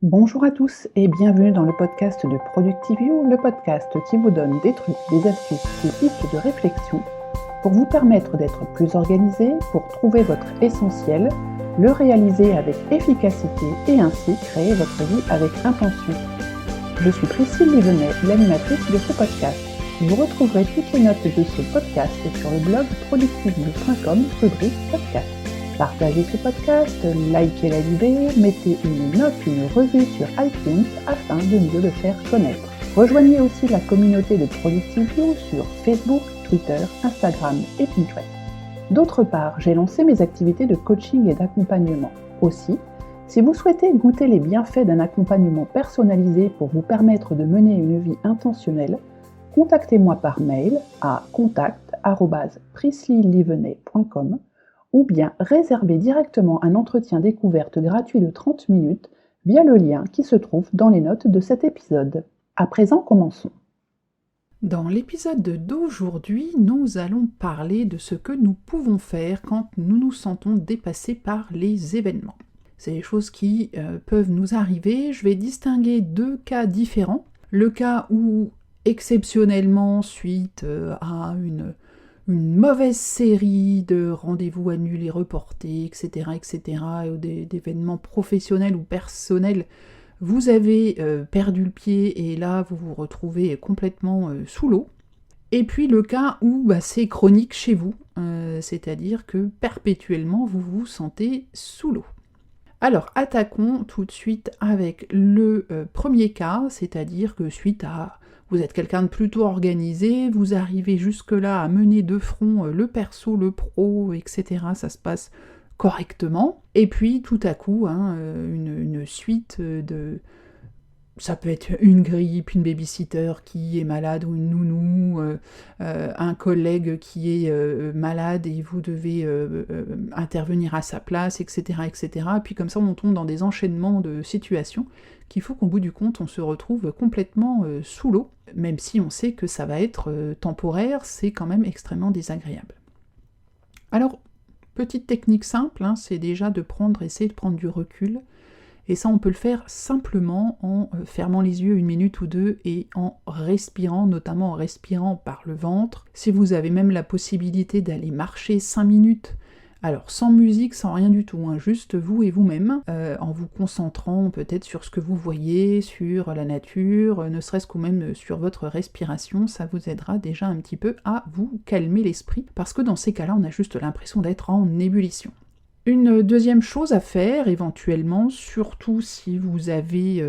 Bonjour à tous et bienvenue dans le podcast de Productivio, le podcast qui vous donne des trucs, des astuces, des pistes de réflexion pour vous permettre d'être plus organisé, pour trouver votre essentiel, le réaliser avec efficacité et ainsi créer votre vie avec intention. Je suis Priscille Livenet, l'animatrice de ce podcast. Vous retrouverez toutes les notes de ce podcast sur le blog productivio.com, rubrique podcast. Partagez ce podcast, likez la vidéo, mettez une note, une revue sur iTunes afin de mieux le faire connaître. Rejoignez aussi la communauté de Productivio sur Facebook, Twitter, Instagram et Pinterest. D'autre part, j'ai lancé mes activités de coaching et d'accompagnement. Aussi, si vous souhaitez goûter les bienfaits d'un accompagnement personnalisé pour vous permettre de mener une vie intentionnelle, contactez-moi par mail à contact@priscillelivenet.com ou bien réservez directement un entretien découverte gratuit de 30 minutes via le lien qui se trouve dans les notes de cet épisode. À présent, commençons. Dans l'épisode d'aujourd'hui, nous allons parler de ce que nous pouvons faire quand nous nous sentons dépassés par les événements. C'est des choses qui peuvent nous arriver. Je vais distinguer deux cas différents. Le cas où, exceptionnellement, suite à une mauvaise série de rendez-vous annulés, reportés, etc., ou d'événements professionnels ou personnels, vous avez perdu le pied et là vous vous retrouvez complètement sous l'eau. Et puis le cas où c'est chronique chez vous, c'est-à-dire que perpétuellement vous vous sentez sous l'eau. Alors attaquons tout de suite avec le premier cas, c'est-à-dire que suite à vous êtes quelqu'un de plutôt organisé, vous arrivez jusque-là à mener de front le perso, le pro, etc. Ça se passe correctement. Et puis tout à coup, une suite de... Ça peut être une grippe, une babysitter qui est malade ou une nounou, un collègue qui est malade et vous devez intervenir à sa place, etc., etc. Et puis comme ça, on tombe dans des enchaînements de situations qu'il faut qu'au bout du compte, on se retrouve complètement sous l'eau. Même si on sait que ça va être temporaire, c'est quand même extrêmement désagréable. Alors, petite technique simple, c'est déjà essayer de prendre du recul. Et ça, on peut le faire simplement en fermant les yeux 1 minute ou 2 et en respirant, notamment en respirant par le ventre. Si vous avez même la possibilité d'aller marcher 5 minutes, alors sans musique, sans rien du tout, juste vous et vous-même, en vous concentrant peut-être sur ce que vous voyez, sur la nature, ne serait-ce qu'au même sur votre respiration, ça vous aidera déjà un petit peu à vous calmer l'esprit, parce que dans ces cas-là, on a juste l'impression d'être en ébullition. Une deuxième chose à faire, éventuellement, surtout si vous avez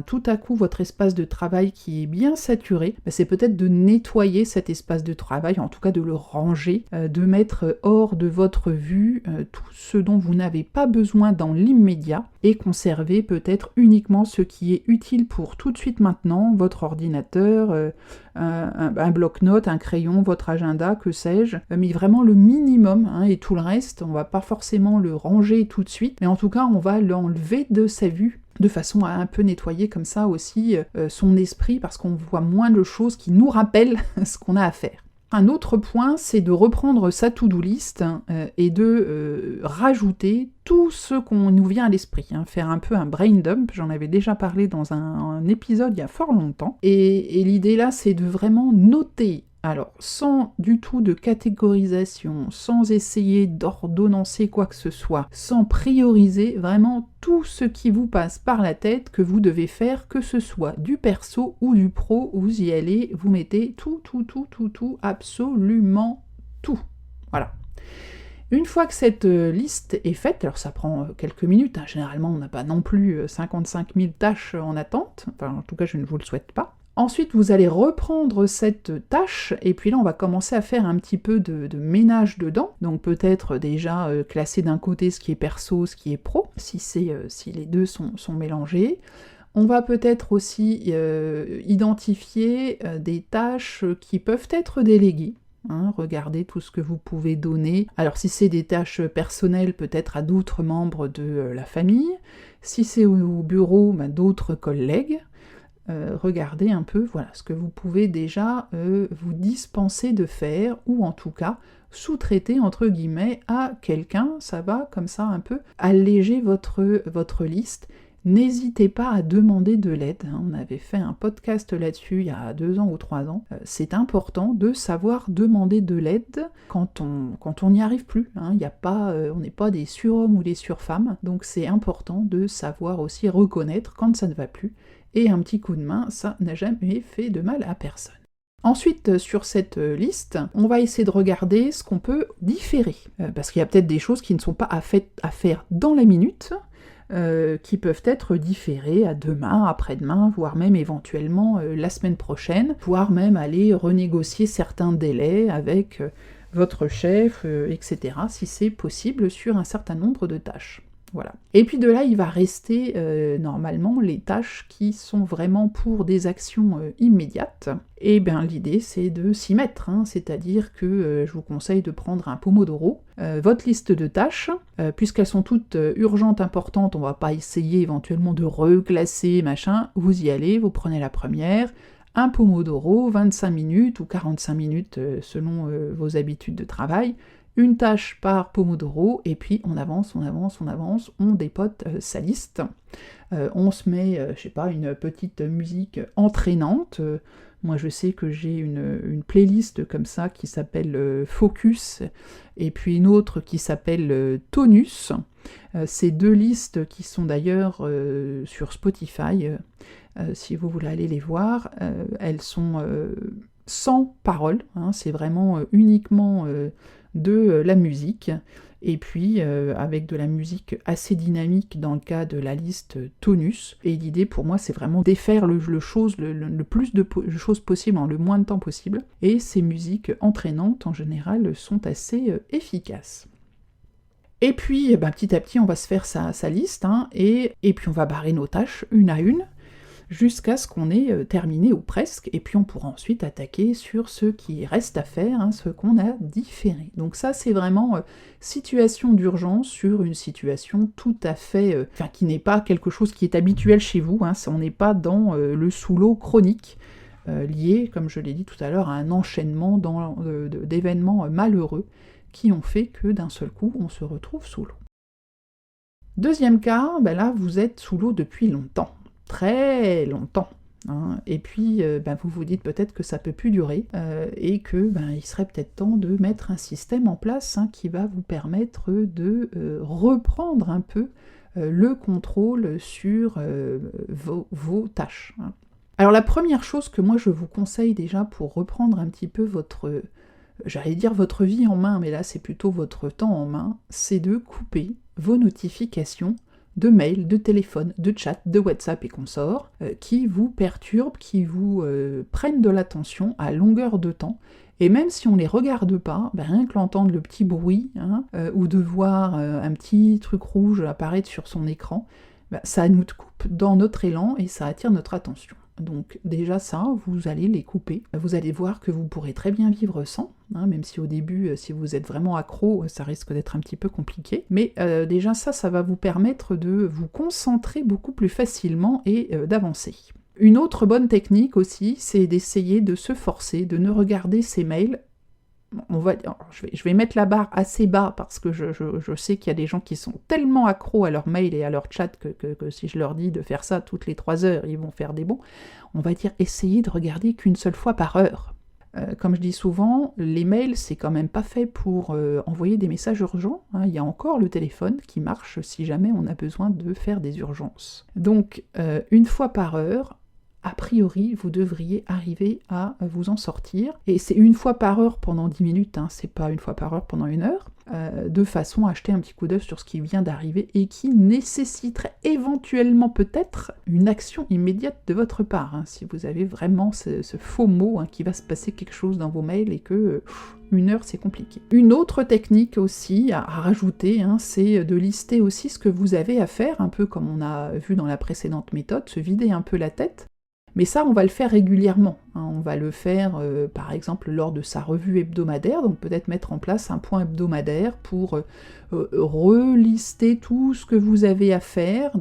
tout à coup votre espace de travail qui est bien saturé, c'est peut-être de nettoyer cet espace de travail, en tout cas de le ranger, de mettre hors de votre vue tout ce dont vous n'avez pas besoin dans l'immédiat, et conserver peut-être uniquement ce qui est utile pour tout de suite maintenant, votre ordinateur, un bloc-notes, un crayon, votre agenda, que sais-je, mais vraiment le minimum, et tout le reste, on va pas forcément le ranger tout de suite, mais en tout cas on va l'enlever de sa vue, de façon à un peu nettoyer comme ça aussi son esprit, parce qu'on voit moins de choses qui nous rappellent ce qu'on a à faire. Un autre point, c'est de reprendre sa to-do list et de rajouter tout ce qu'on nous vient à l'esprit, faire un peu un brain dump, j'en avais déjà parlé dans un épisode il y a fort longtemps, et l'idée là, c'est de vraiment noter, alors sans du tout de catégorisation, sans essayer d'ordonnancer quoi que ce soit, sans prioriser vraiment tout ce qui vous passe par la tête que vous devez faire, que ce soit du perso ou du pro, vous y allez, vous mettez tout, absolument tout. Voilà. Une fois que cette liste est faite, alors ça prend quelques minutes, généralement on n'a pas non plus 55 000 tâches en attente, enfin en tout cas je ne vous le souhaite pas. Ensuite, vous allez reprendre cette tâche, et puis là, on va commencer à faire un petit peu de ménage dedans. Donc peut-être déjà classer d'un côté ce qui est perso, ce qui est pro, si les deux sont mélangés. On va peut-être aussi identifier des tâches qui peuvent être déléguées. Regardez tout ce que vous pouvez donner. Alors si c'est des tâches personnelles, peut-être à d'autres membres de la famille. Si c'est au bureau, d'autres collègues. Regardez un peu ce que vous pouvez déjà vous dispenser de faire, ou en tout cas sous-traiter entre guillemets à quelqu'un. Ça va comme ça un peu alléger votre liste. n'hésitez pas à demander de l'aide. On avait fait un podcast là-dessus il y a 2 ans ou 3 ans. C'est important de savoir demander de l'aide quand on n'y arrive plus. On n'est pas des surhommes ou des surfemmes, donc c'est important de savoir aussi reconnaître quand ça ne va plus. Et un petit coup de main, ça n'a jamais fait de mal à personne. Ensuite, sur cette liste, on va essayer de regarder ce qu'on peut différer. Parce qu'il y a peut-être des choses qui ne sont pas à faire dans la minute, qui peuvent être différées à demain, après-demain, voire même éventuellement la semaine prochaine, voire même aller renégocier certains délais avec votre chef, etc., si c'est possible sur un certain nombre de tâches. Voilà. Et puis de là, il va rester normalement les tâches qui sont vraiment pour des actions immédiates. Et bien l'idée c'est de s'y mettre, c'est-à-dire que je vous conseille de prendre un Pomodoro, votre liste de tâches, puisqu'elles sont toutes urgentes, importantes, on va pas essayer éventuellement de reclasser, machin, vous y allez, vous prenez la première, un Pomodoro, 25 minutes ou 45 minutes selon vos habitudes de travail, une tâche par Pomodoro, et puis on avance, on dépote sa liste. On se met, une petite musique entraînante. Moi je sais que j'ai une playlist comme ça qui s'appelle Focus, et puis une autre qui s'appelle Tonus. Ces 2 listes qui sont d'ailleurs sur Spotify, si vous voulez aller les voir, elles sont sans parole, c'est vraiment uniquement de la musique, et puis avec de la musique assez dynamique dans le cas de la liste Tonus. Et l'idée pour moi c'est vraiment défaire le plus de choses possible en le moins de temps possible, et ces musiques entraînantes en général sont assez efficaces. Et puis petit à petit on va se faire sa liste, et puis on va barrer nos tâches une à une, jusqu'à ce qu'on ait terminé ou presque, et puis on pourra ensuite attaquer sur ce qui reste à faire, ce qu'on a différé. Donc ça c'est vraiment situation d'urgence sur une situation tout à fait, qui n'est pas quelque chose qui est habituel chez vous, on n'est pas dans le sous-l'eau chronique, lié, comme je l'ai dit tout à l'heure, à un enchaînement d'événements malheureux qui ont fait que d'un seul coup on se retrouve sous l'eau. Deuxième cas, là vous êtes sous l'eau depuis longtemps. Très longtemps. Et puis vous vous dites peut-être que ça peut plus durer, et que il serait peut-être temps de mettre un système en place qui va vous permettre de reprendre un peu le contrôle sur vos tâches. Alors la première chose que moi je vous conseille déjà pour reprendre un petit peu votre vie en main, mais là c'est plutôt votre temps en main, c'est de couper vos notifications de mails, de téléphone, de chat, de WhatsApp et consorts, qui vous perturbent, qui vous prennent de l'attention à longueur de temps. Et même si on les regarde pas, rien que l'entendre le petit bruit, ou de voir un petit truc rouge apparaître sur son écran, ça nous coupe dans notre élan et ça attire notre attention. Donc déjà ça, vous allez les couper. Vous allez voir que vous pourrez très bien vivre sans, même si au début, si vous êtes vraiment accro, ça risque d'être un petit peu compliqué. Mais déjà ça va vous permettre de vous concentrer beaucoup plus facilement et d'avancer. Une autre bonne technique aussi, c'est d'essayer de se forcer, de ne regarder ses mails. Je vais mettre la barre assez bas parce que je sais qu'il y a des gens qui sont tellement accros à leur mail et à leur chat que si je leur dis de faire ça toutes les 3 heures, ils vont faire des bons. On va dire essayer de regarder qu'une seule fois par heure. Comme je dis souvent, les mails, c'est quand même pas fait pour envoyer des messages urgents. Il y a encore le téléphone qui marche si jamais on a besoin de faire des urgences. Donc, une fois par heure, a priori, vous devriez arriver à vous en sortir. Et c'est une fois par heure pendant 10 minutes, c'est pas une fois par heure pendant 1 heure, de façon à jeter un petit coup d'œil sur ce qui vient d'arriver et qui nécessiterait éventuellement peut-être une action immédiate de votre part, si vous avez vraiment ce faux mot qu'il va se passer quelque chose dans vos mails et que 1 heure c'est compliqué. Une autre technique aussi à rajouter, c'est de lister aussi ce que vous avez à faire, un peu comme on a vu dans la précédente méthode, se vider un peu la tête. Mais ça, on va le faire régulièrement. On va le faire, par exemple, lors de sa revue hebdomadaire, donc peut-être mettre en place un point hebdomadaire pour relister tout ce que vous avez à faire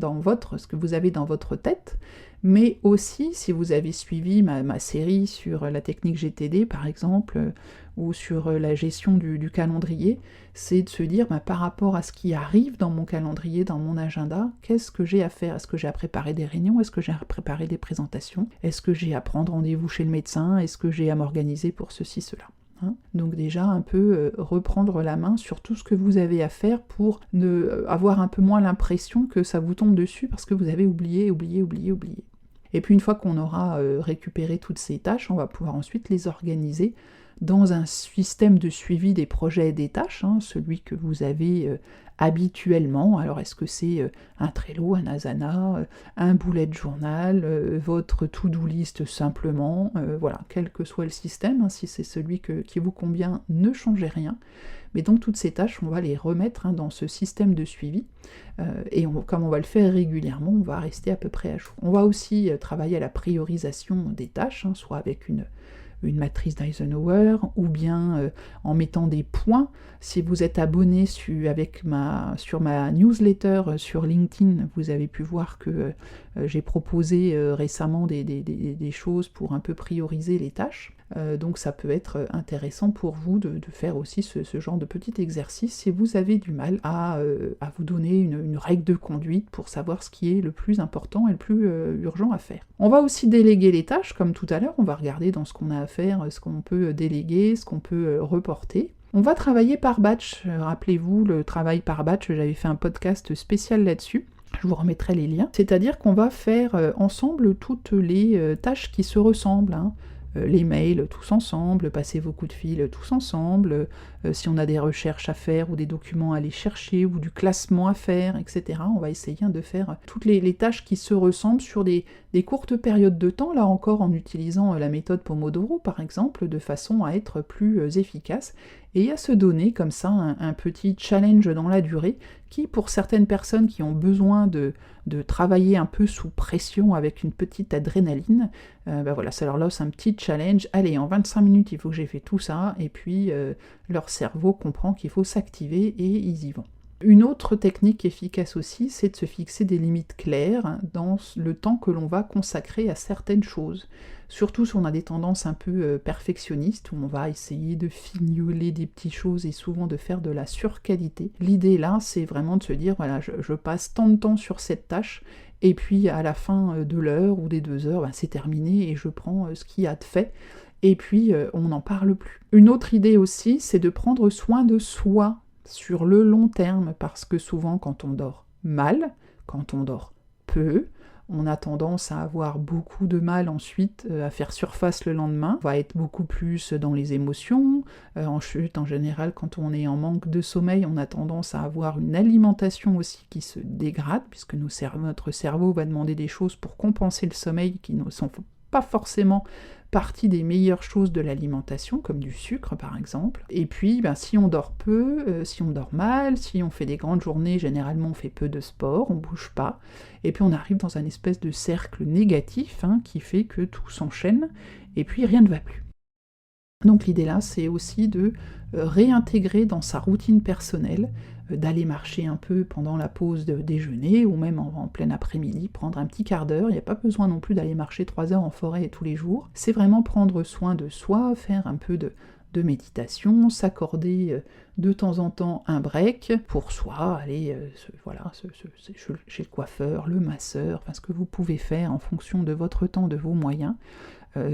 ce que vous avez dans votre tête, Mais aussi, si vous avez suivi ma série sur la technique GTD, par exemple, ou sur la gestion du calendrier, c'est de se dire, par rapport à ce qui arrive dans mon calendrier, dans mon agenda, qu'est-ce que j'ai à faire? Est-ce que j'ai à préparer des réunions? Est-ce que j'ai à préparer des présentations? Est-ce que j'ai à prendre rendez-vous chez le médecin? Est-ce que j'ai à m'organiser pour ceci, cela? Donc déjà un peu reprendre la main sur tout ce que vous avez à faire pour avoir un peu moins l'impression que ça vous tombe dessus parce que vous avez oublié. Et puis une fois qu'on aura récupéré toutes ces tâches, on va pouvoir ensuite les organiser dans un système de suivi des projets et des tâches, celui que vous avez habituellement. Alors est-ce que c'est un Trello, un Asana, un bullet journal, votre to-do list simplement, voilà, quel que soit le système, si c'est celui qui vous convient, ne changez rien. Mais donc toutes ces tâches, on va les remettre dans ce système de suivi, et comme on va le faire régulièrement, on va rester à peu près à jour. On va aussi travailler à la priorisation des tâches, soit avec une matrice d'Eisenhower, ou bien en mettant des points. Si vous êtes abonné sur ma newsletter sur LinkedIn, vous avez pu voir que j'ai proposé récemment des choses pour un peu prioriser les tâches. Donc ça peut être intéressant pour vous de faire aussi ce genre de petit exercice si vous avez du mal à vous donner une règle de conduite pour savoir ce qui est le plus important et le plus urgent à faire. On va aussi déléguer les tâches, comme tout à l'heure, on va regarder dans ce qu'on a à faire, ce qu'on peut déléguer, ce qu'on peut reporter. On va travailler par batch. Rappelez-vous, le travail par batch, j'avais fait un podcast spécial là-dessus. Je vous remettrai les liens. C'est-à-dire qu'on va faire ensemble toutes les tâches qui se ressemblent. Les mails tous ensemble, passer vos coups de fil tous ensemble, si on a des recherches à faire ou des documents à aller chercher ou du classement à faire, etc. On va essayer de faire toutes les tâches qui se ressemblent sur des courtes périodes de temps, là encore en utilisant la méthode Pomodoro par exemple, de façon à être plus efficace et à se donner comme ça un petit challenge dans la durée qui, pour certaines personnes qui ont besoin de travailler un peu sous pression avec une petite adrénaline, voilà, ça leur lance un petit challenge. Allez, en 25 minutes, il faut que j'ai fait tout ça, et puis leur cerveau comprend qu'il faut s'activer et ils y vont. Une autre technique efficace aussi, c'est de se fixer des limites claires dans le temps que l'on va consacrer à certaines choses. Surtout si on a des tendances un peu perfectionnistes, où on va essayer de fignoler des petites choses et souvent de faire de la surqualité. L'idée là, c'est vraiment de se dire, voilà, je passe tant de temps sur cette tâche, et puis à la fin de l'heure ou des 2 heures, c'est terminé et je prends ce qu'il y a de fait. Et puis on n'en parle plus. Une autre idée aussi, c'est de prendre soin de soi sur le long terme, parce que souvent quand on dort mal, quand on dort peu, on a tendance à avoir beaucoup de mal ensuite à faire surface le lendemain. On va être beaucoup plus dans les émotions, en chute en général. Quand on est en manque de sommeil, on a tendance à avoir une alimentation aussi qui se dégrade, puisque notre cerveau va demander des choses pour compenser le sommeil qui ne sont pas forcément partie des meilleures choses de l'alimentation, comme du sucre par exemple. Et puis si on dort peu, si on dort mal, si on fait des grandes journées, généralement on fait peu de sport, on bouge pas, et puis on arrive dans un espèce de cercle négatif qui fait que tout s'enchaîne, et puis rien ne va plus. Donc l'idée là, c'est aussi de réintégrer dans sa routine personnelle, d'aller marcher un peu pendant la pause de déjeuner, ou même en plein après-midi, prendre un petit quart d'heure. Il n'y a pas besoin non plus d'aller marcher 3 heures en forêt tous les jours. C'est vraiment prendre soin de soi, faire un peu de méditation, s'accorder de temps en temps un break pour soi, aller chez le coiffeur, le masseur, ce que vous pouvez faire en fonction de votre temps, de vos moyens.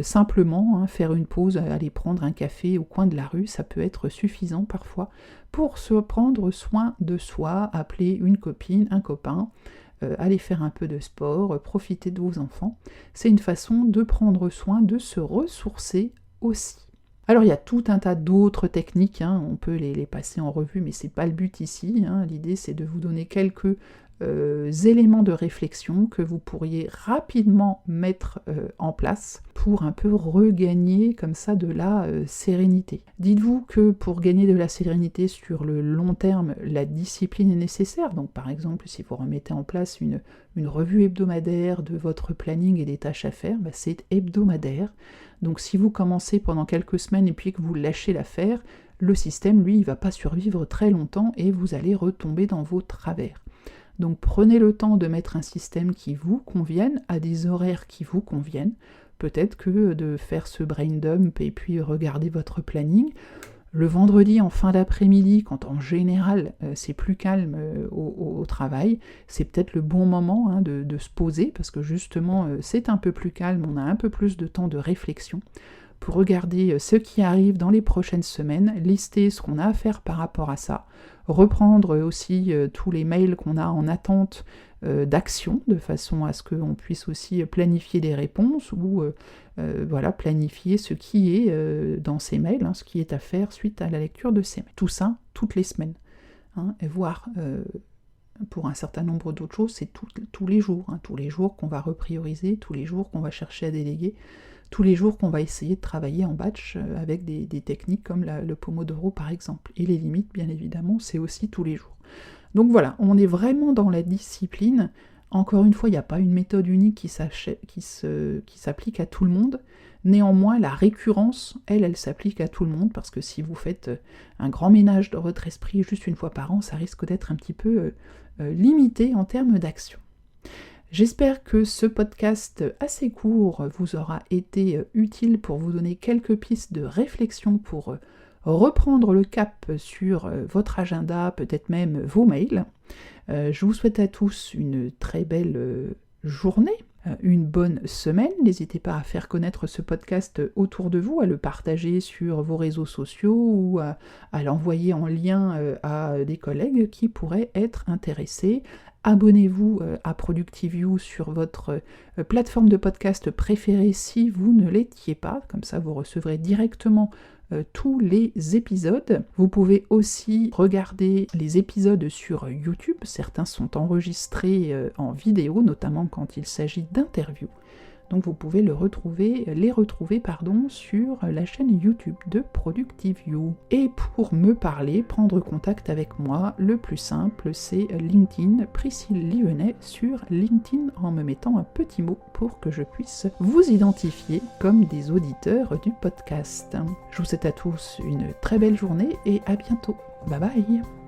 Simplement, faire une pause, aller prendre un café au coin de la rue, ça peut être suffisant parfois pour se prendre soin de soi, appeler une copine, un copain, aller faire un peu de sport, profiter de vos enfants. C'est une façon de prendre soin, de se ressourcer aussi. Alors il y a tout un tas d'autres techniques, on peut les passer en revue, mais c'est pas le but ici. L'idée c'est de vous donner quelques éléments de réflexion que vous pourriez rapidement mettre en place pour un peu regagner comme ça de la sérénité. Dites-vous que pour gagner de la sérénité sur le long terme, la discipline est nécessaire. Donc par exemple, si vous remettez en place une revue hebdomadaire de votre planning et des tâches à faire, c'est hebdomadaire. Donc si vous commencez pendant quelques semaines et puis que vous lâchez l'affaire, le système, lui, il ne va pas survivre très longtemps et vous allez retomber dans vos travers. Donc prenez le temps de mettre un système qui vous convienne, à des horaires qui vous conviennent. Peut-être que de faire ce brain dump et puis regarder votre planning. Le vendredi en fin d'après-midi, quand en général c'est plus calme au travail, c'est peut-être le bon moment de se poser, parce que justement c'est un peu plus calme, on a un peu plus de temps de réflexion pour regarder ce qui arrive dans les prochaines semaines, lister ce qu'on a à faire par rapport à ça, reprendre aussi tous les mails qu'on a en attente d'action, de façon à ce qu'on puisse aussi planifier des réponses ou planifier ce qui est dans ces mails, ce qui est à faire suite à la lecture de ces mails. Tout ça, toutes les semaines. Et voire, pour un certain nombre d'autres choses, c'est tous les jours. Tous les jours qu'on va reprioriser, tous les jours qu'on va chercher à déléguer, tous les jours qu'on va essayer de travailler en batch avec des techniques comme le Pomodoro par exemple. Et les limites, bien évidemment, c'est aussi tous les jours. Donc voilà, on est vraiment dans la discipline. Encore une fois, il n'y a pas une méthode unique qui s'applique à tout le monde. Néanmoins, la récurrence, elle s'applique à tout le monde, parce que si vous faites un grand ménage dans votre esprit juste une fois par an, ça risque d'être un petit peu limité en termes d'action. J'espère que ce podcast assez court vous aura été utile pour vous donner quelques pistes de réflexion pour reprendre le cap sur votre agenda, peut-être même vos mails. Je vous souhaite à tous une très belle journée, une bonne semaine. N'hésitez pas à faire connaître ce podcast autour de vous, à le partager sur vos réseaux sociaux ou à l'envoyer en lien à des collègues qui pourraient être intéressés. Abonnez-vous à ProductiveU sur votre plateforme de podcast préférée si vous ne l'étiez pas, comme ça vous recevrez directement tous les épisodes. Vous pouvez aussi regarder les épisodes sur YouTube, certains sont enregistrés en vidéo, notamment quand il s'agit d'interviews. Donc vous pouvez les retrouver sur la chaîne YouTube de ProductiveU. Et pour me parler, prendre contact avec moi, le plus simple c'est LinkedIn, Priscille Livenet sur LinkedIn, en me mettant un petit mot pour que je puisse vous identifier comme des auditeurs du podcast. Je vous souhaite à tous une très belle journée et à bientôt. Bye bye.